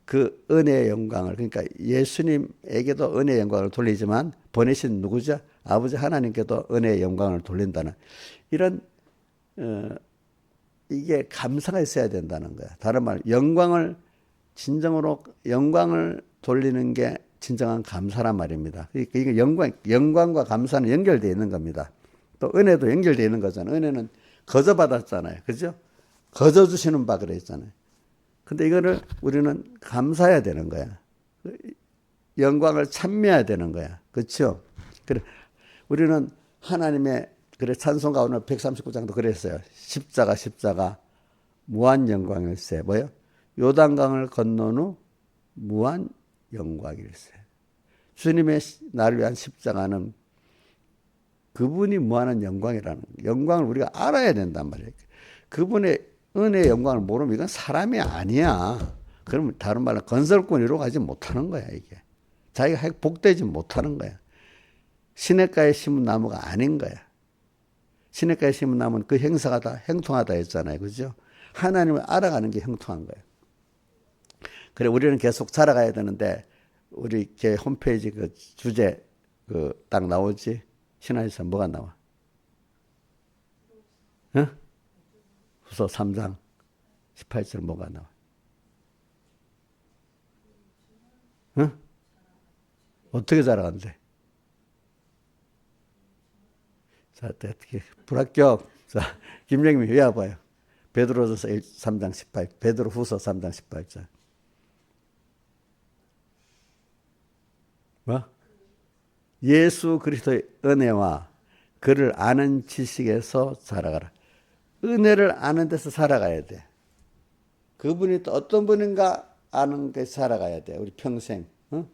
그 은혜의 영광을 그러니까 예수님에게도 은혜의 영광을 돌리지만 보내신 누구죠? 아버지 하나님께도 은혜의 영광을 돌린다는 이런 이게 감사가 있어야 된다는 거야. 다른 말 진정으로 영광을 돌리는 게 진정한 감사란 말입니다. 이게 영광과 감사는 연결되어 있는 겁니다. 또 은혜도 연결되어 있는 거잖아요. 은혜는 거저 받았잖아요. 그죠? 거저 주시는 바 그랬잖아요. 근데 이거를 우리는 감사해야 되는 거야. 영광을 찬미해야 되는 거야. 그렇죠? 그래 우리는 하나님의 찬송가 오늘 139장도 그랬어요. 십자가 무한 영광일세. 뭐요? 요단강을 건넌 후 무한 영광일세. 주님의 나를 위한 십자가는 그분이 무한한 영광을 우리가 알아야 된단 말이에요. 그분의 은혜의 영광을 모르면 이건 사람이 아니야. 그러면 다른 말로 건설꾼 이루어가지 못하는 거야 이게. 자기가 복되지 못하는 거야. 시냇가에 심은 나무가 아닌 거야. 시냇가에 심은 나무는 그 행사가 다 형통하다 했잖아요. 그죠? 하나님을 알아가는 게 형통한 거예요. 그래 우리는 계속 자라가야 되는데 우리 교회 홈페이지 그 주제 딱 나오지? 신화에서 뭐가 나와? 응? 후서 3장 18절 뭐가 나와? 응? 어떻게 자라간대? 자, 어떻게 불합격. 자, 김영미 외워봐요. 베드로전서 3장 18, 베드로 후서 3장 18절. 뭐? 예수 그리스도의 은혜와 그를 아는 지식에서 자라가라. 은혜를 아는 데서 살아가야 돼. 그분이 또 어떤 분인가 아는 게 살아가야 돼. 우리 평생. 응?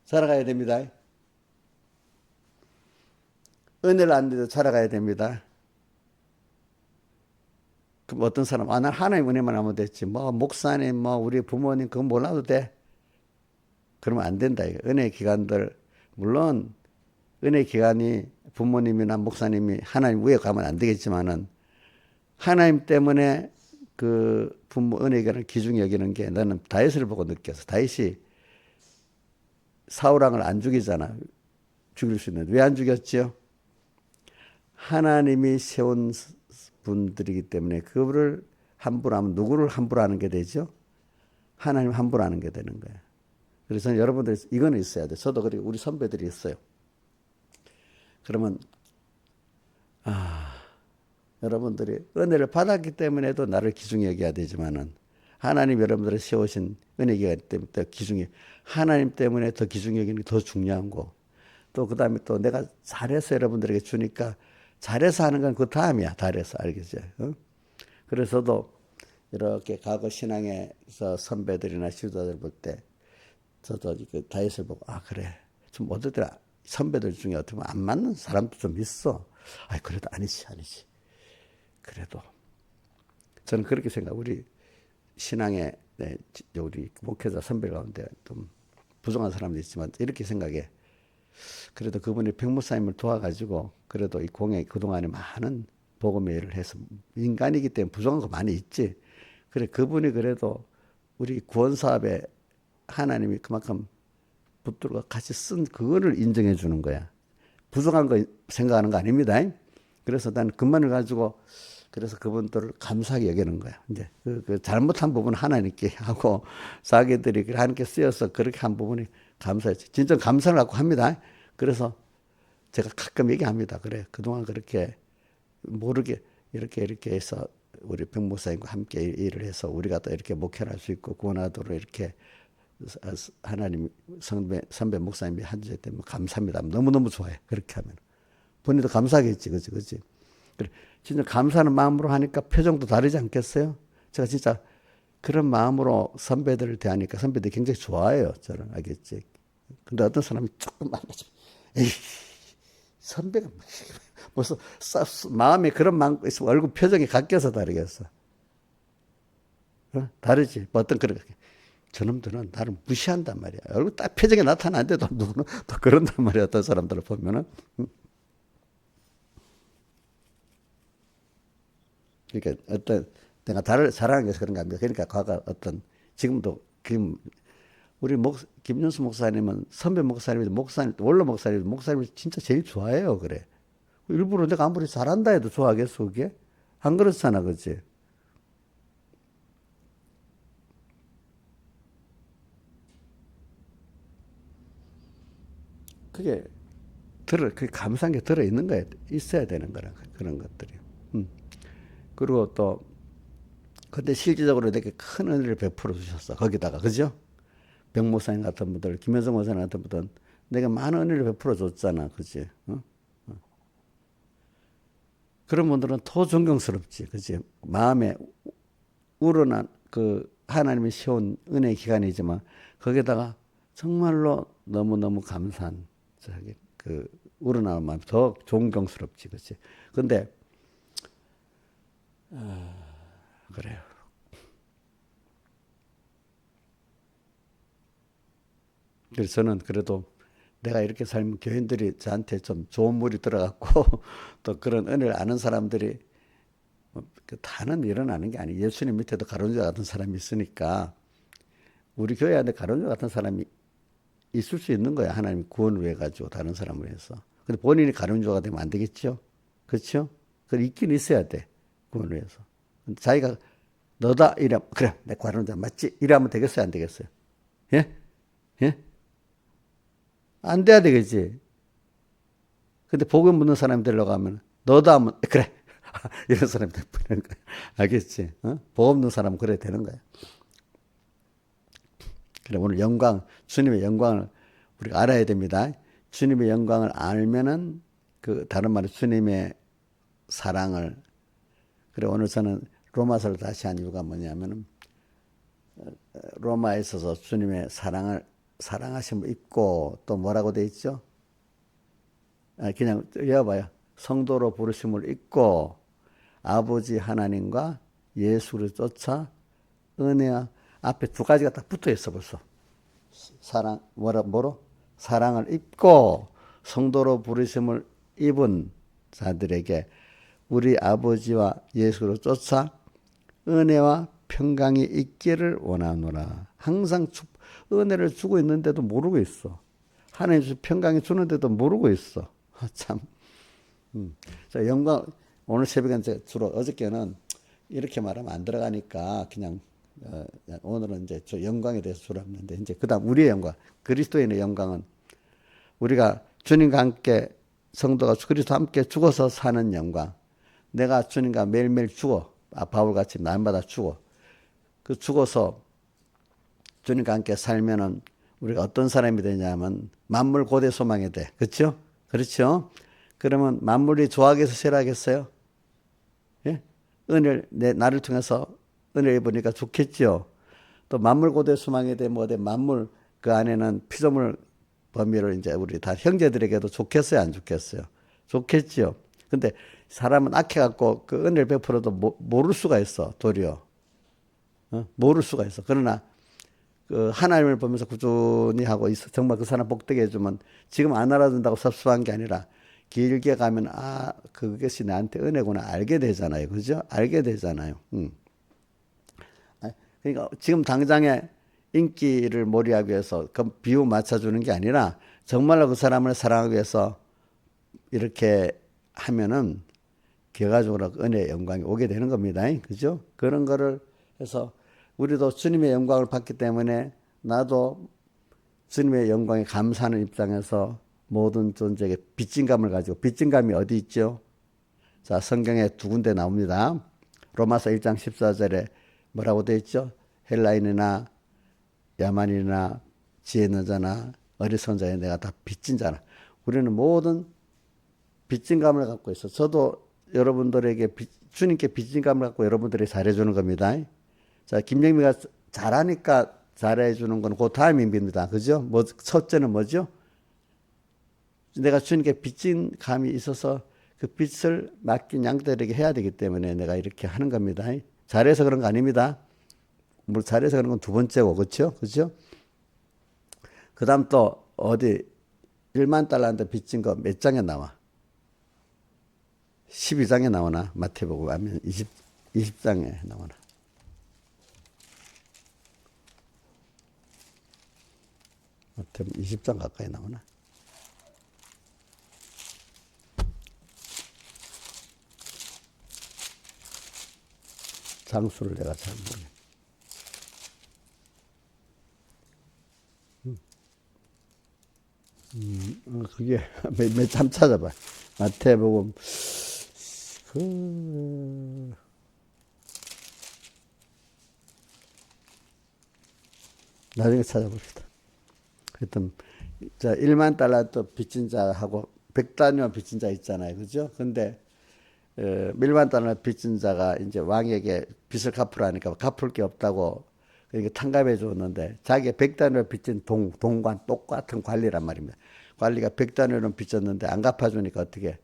살아가야 됩니다. 은혜를 아는 데서 살아가야 됩니다. 그럼 어떤 사람, 난 하나님 은혜만 하면 됐지. 목사님, 우리 부모님, 그건 몰라도 돼. 그러면 안 된다. 은혜 기관들, 물론, 은혜 기관이 부모님이나 목사님이 하나님 위에 가면 안 되겠지만은, 하나님 때문에 그 부모 은혜 기관을 기중히 여기는 게 나는 다윗을 보고 느꼈어. 다윗이 사울왕을 안 죽이잖아. 죽일 수 있는데. 왜 안 죽였지요? 하나님이 세운 분들이기 때문에 그거를 함부로 하면 누구를 함부로 하는 게 되죠? 하나님 함부로 하는 게 되는 거예요. 그래서 여러분들 이거는 있어야 돼. 저도 그리고 우리 선배들이 있어요. 그러면 여러분들이 은혜를 받았기 때문에도 나를 귀중히 여겨야 되지만은 하나님 여러분들을 세우신 은혜가 때문에 귀중히 하나님 때문에 더 귀중히 여기는 게 더 중요한 거. 또 그다음에 또 내가 잘해서 여러분들에게 주니까 잘해서 하는 건 그 다음이야. 잘해서 알겠죠? 어? 그래서도 이렇게 과거 신앙에서 선배들이나 지도자들 볼 때 저도 그 다윗을 보고 그래 좀 어디더라 선배들 중에 어떻게 보면 안 맞는 사람도 좀 있어. 그래도 아니지. 그래도 저는 그렇게 생각. 우리 신앙에 우리 목회자 선배 가운데 좀 부정한 사람도 있지만 이렇게 생각해. 그래도 그분이 백목사님을 도와가지고 그래도 이 공예 그동안에 많은 복음의 일을 해서 인간이기 때문에 부정한 거 많이 있지. 그래 그분이 그래도 우리 구원 사업에 하나님이 그만큼 붙들고 같이 쓴 그거를 인정해 주는 거야. 부정한 거 생각하는 거 아닙니다. 그래서 난 그만을 가지고 그래서 그분들을 감사하게 여기는 거야. 이제 그 잘못한 부분 하나님께 하고 자기들이 하나님께 쓰여서 그렇게 한 부분이 감사했지. 진짜 감사를 갖고 합니다. 그래서 제가 가끔 얘기합니다. 그래 그동안 그렇게 모르게 이렇게 해서 우리 백목사님과 함께 일을 해서 우리가 또 이렇게 목회를 할 수 있고 구원하도록 이렇게 하나님 선배 목사님이 한주에 때문에 감사합니다. 너무너무 좋아해. 그렇게 하면 본인도 감사하겠지. 그치? 그래 진짜 감사하는 마음으로 하니까 표정도 다르지 않겠어요? 제가 진짜 그런 마음으로 선배들을 대하니까 선배들이 굉장히 좋아해요. 저는 알겠지. 근데 어떤 사람이 조금 만나죠. 에이 선배가 벌써 마음에 그런 마음 있으면 얼굴 표정이 각겨서 다르겠어. 다르지. 어떤 그런 저놈들은 나를 무시한단 말이야. 얼굴 딱 표정이 나타나는데도 누구는 또 그런단 말이야. 어떤 사람들을 보면은. 그러니까 어떤 내가 다를 사랑하는 게 그런 거 아닙니다. 그러니까 과거 어떤 지금도 우리 김윤수 목사님은 선배 목사님이 원로 목사님이 진짜 제일 좋아해요. 그래. 일부러 내가 아무리 잘한다 해도 좋아하겠어 그게? 안 그렇잖아, 그렇지? 그 감사한 게 들어 있는 거야. 있어야 되는 거라 그런 것들이. 그리고 또 근데 실질적으로 이렇게 큰 은혜를 베풀어 주셨어. 거기다가 그죠? 백목사님 같은 분들, 김현성 목사님 같은 분들 내가 많은 은혜를 베풀어 줬잖아, 그지? 그런 분들은 더 존경스럽지, 그지? 마음에 우러난 그 하나님이 세운 은혜 기간이지만 거기다가 정말로 너무너무 감사한 그 우러나는 마음이 더 존경스럽지, 그지? 근데 그래요. 그래서 저는 그래도 내가 이렇게 살면 교인들이 저한테 좀 좋은 물이 들어갔고 또 그런 은혜를 아는 사람들이 다는 일어나는 게 아니에요. 예수님 밑에도 가론유다 같은 사람이 있으니까 우리 교회 안에 가론유다 같은 사람이 있을 수 있는 거야. 하나님 구원을 위해 가지고 다른 사람을 위해서. 근데 본인이 가론유다가 되면 안 되겠죠. 그렇죠? 그 있긴 있어야 돼. 구원을 위해서. 자기가 너다 이래 그래 내 가론유다 맞지? 이러면 되겠어요? 안 되겠어요? 예? 예? 안 돼야 되겠지. 근데 복음 묻는 사람이 되려고 하면 너다 하면 그래 이런 사람이 되는 거야. 알겠지? 복음 묻는 사람은 그래야 되는 거야. 그래 오늘 주님의 영광을 우리가 알아야 됩니다. 주님의 영광을 알면은 그 다른 말로 주님의 사랑을 그래 오늘 저는 로마서를 다시 한 이유가 뭐냐면은 로마에 있어서 주님의 사랑하심을 입고 또 뭐라고 돼 있죠? 그냥 외워봐요. 성도로 부르심을 입고 아버지 하나님과 예수를 쫓아 은혜와 앞에 두 가지가 딱 붙어 있어 벌써. 사랑을 입고 성도로 부르심을 입은 자들에게 우리 아버지와 예수를 쫓아 은혜와 평강이 있기를 원하노라. 항상 은혜를 주고 있는데도 모르고 있어. 하나님 평강이 주는데도 모르고 있어. 참. 자, 영광 오늘 새벽에 주로 어저께는 이렇게 말하면 안 들어가니까 그냥 오늘은 이제 저 영광에 대해서 주로 했는데 이제 그다음 우리의 영광, 그리스도인의 영광은 우리가 주님과 함께 성도가 그리스도와 함께 죽어서 사는 영광. 내가 주님과 매일매일 죽어. 바울같이 날마다 죽어. 그 죽어서 주님과 함께 살면은 우리가 어떤 사람이 되냐면 만물 고대 소망이 돼. 그렇죠? 그렇죠? 그러면 만물이 좋아하겠어, 싫어하겠어요? 예? 나를 통해서 은혜를 입으니까 좋겠죠. 또 만물 고대 소망이 돼, 뭐 돼, 만물 그 안에는 피조물 범위를 이제 우리 다 형제들에게도 좋겠어요, 안 좋겠어요? 좋겠죠. 근데 사람은 악해갖고 그 은혜를 베풀어도 모를 수가 있어, 도리어. 모를 수가 있어. 그러나 그 하나님을 보면서 꾸준히 하고 있어. 정말 그 사람 복되게 해주면 지금 안 알아준다고 섭섭한 게 아니라 길게 가면 그것이 나한테 은혜구나 알게 되잖아요. 그죠? 알게 되잖아요. 그러니까 지금 당장에 인기를 몰이하기 위해서 그 비유 맞춰주는 게 아니라 정말로 그 사람을 사랑하기 위해서 이렇게 하면은 결과적으로 은혜의 영광이 오게 되는 겁니다. 그죠? 그런 거를 해서 우리도 주님의 영광을 받기 때문에 나도 주님의 영광에 감사하는 입장에서 모든 존재에게 빚진감을 가지고, 빚진감이 어디 있죠? 자, 성경에 두 군데 나옵니다. 로마서 1장 14절에 뭐라고 되어 있죠? 헬라인이나 야만인이나 지혜 있는 자나 어리석은 자에 내가 다 빚진 자나. 우리는 모든 빚진감을 갖고 있어. 저도 여러분들에게 주님께 빚진감을 갖고 여러분들이 잘해주는 겁니다. 자, 김영미가 잘하니까 잘해주는 건 그 다음 인비입니다. 그죠? 첫째는 뭐죠? 내가 주님께 빚진 감이 있어서 그 빚을 맡긴 양들에게 해야 되기 때문에 내가 이렇게 하는 겁니다. 잘해서 그런 거 아닙니다. 뭐 잘해서 그런 건 두 번째고, 그렇죠? 그렇죠? 그 다음 또 어디 1만 달러한테 빚진 거 몇 장에 나와? 12장에 나오나? 마태복음 아니면 20장에 나오나? 마태복음 20장 가까이 나오나? 장수를 내가 잘 모르겠네. 그게 몇 참 찾아봐. 마태복음 나중에 찾아봅시다. 하여튼 자 1만 달러 또 빚진 자하고 100달러 빚진 자 있잖아요. 그죠? 근데 1만 달러 빚진 자가 이제 왕에게 빚을 갚으라 하니까 갚을 게 없다고 그러니까 탕감해 줬는데 자기가 100달러 빚진 동관 똑같은 관리란 말입니다. 관리가 100달러는 빚졌는데 안 갚아주니까 어떻게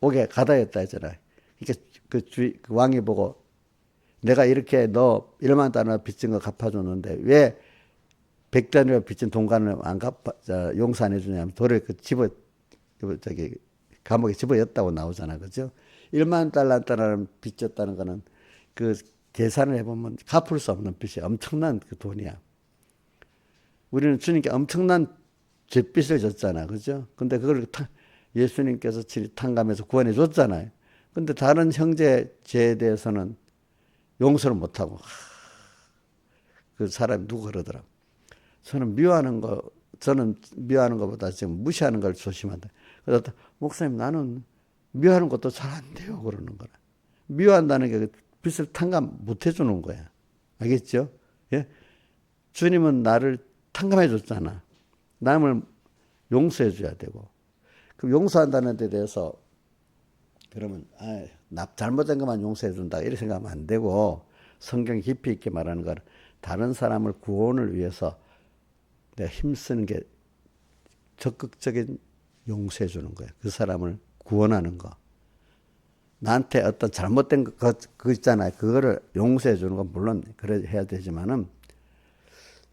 옥에 가다했다 했잖아요. 그러니까 그 왕이 보고 내가 이렇게 너 1만 달러 빚진 거 갚아줬는데 왜 100달러 빚진 동관을 안 용서 안 해주냐면 돌을 감옥에 집어였다고 나오잖아. 그죠? 1만 달러는 빚졌다는 거는 그 계산을 해보면 갚을 수 없는 빚이 엄청난 그 돈이야. 우리는 주님께 엄청난 죄빚을 졌잖아. 그죠? 근데 그걸 예수님께서 탕감해서 구원해 줬잖아요. 근데 다른 형제 죄에 대해서는 용서를 못하고, 그 사람이 누구 그러더라. 저는 미워하는 것보다 지금 무시하는 걸 조심한다. 그래서 목사님 나는 미워하는 것도 잘 안 돼요. 그러는 거라. 미워한다는 게 빚을 탕감 못 해주는 거야. 알겠죠? 예? 주님은 나를 탕감해 줬잖아. 남을 용서해 줘야 되고. 그럼 용서한다는 데 대해서 그러면 나 잘못된 것만 용서해 준다 이렇게 생각하면 안 되고 성경 깊이 있게 말하는 건 다른 사람을 구원을 위해서 내가 힘쓰는 게 적극적인 용서해 주는 거예요. 그 사람을 구원하는 거. 나한테 어떤 잘못된 그거 있잖아요. 그거를 용서해 주는 건 물론 그래 해야 되지만은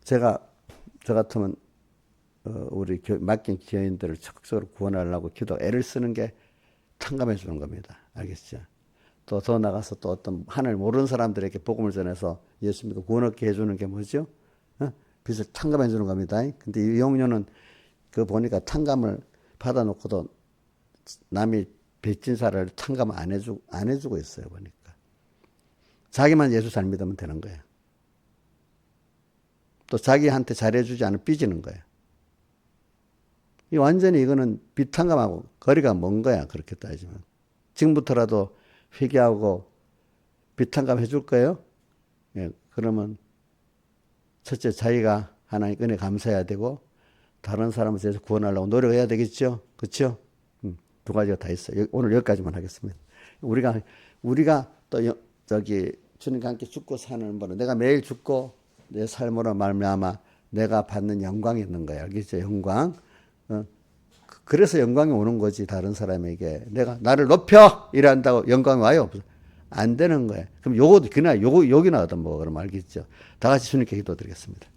저 같으면 우리 맡긴 교인들을 적극적으로 구원하려고 애를 쓰는 게 탕감해 주는 겁니다. 알겠죠? 또 더 나가서 또 어떤 하나님을 모르는 사람들에게 복음을 전해서 예수 믿고 구원 얻게 해주는 게 뭐죠? 빚을 탕감해 주는 겁니다. 근데 이 용녀는 그 보니까 탕감을 받아놓고도 남이 빚진사를 탕감 안 해주고 있어요. 보니까. 자기만 예수 잘 믿으면 되는 거예요. 또 자기한테 잘해주지 않으면 삐지는 거예요. 이 완전히 이거는 비탄감하고 거리가 먼 거야. 그렇게 따지면. 지금부터라도 회개하고 비탄감 해줄 거예요? 예, 그러면 첫째 자기가 하나님 은혜 감사해야 되고 다른 사람을 대해서 구원하려고 노력해야 되겠죠. 그렇죠? 두 가지가 다 있어요. 오늘 여기까지만 하겠습니다. 우리가 또 저기 주님과 함께 죽고 사는 분은 내가 매일 죽고 내 삶으로 말미암아 내가 받는 영광이 있는 거야. 알겠죠? 영광. 그래서 영광이 오는 거지. 다른 사람에게 내가 나를 높여 이란다고 영광이 와요? 없어. 안 되는 거야. 그럼 요거 그날 요거 여기 나오던 뭐 그럼 알겠죠? 다 같이 주님께 기도드리겠습니다.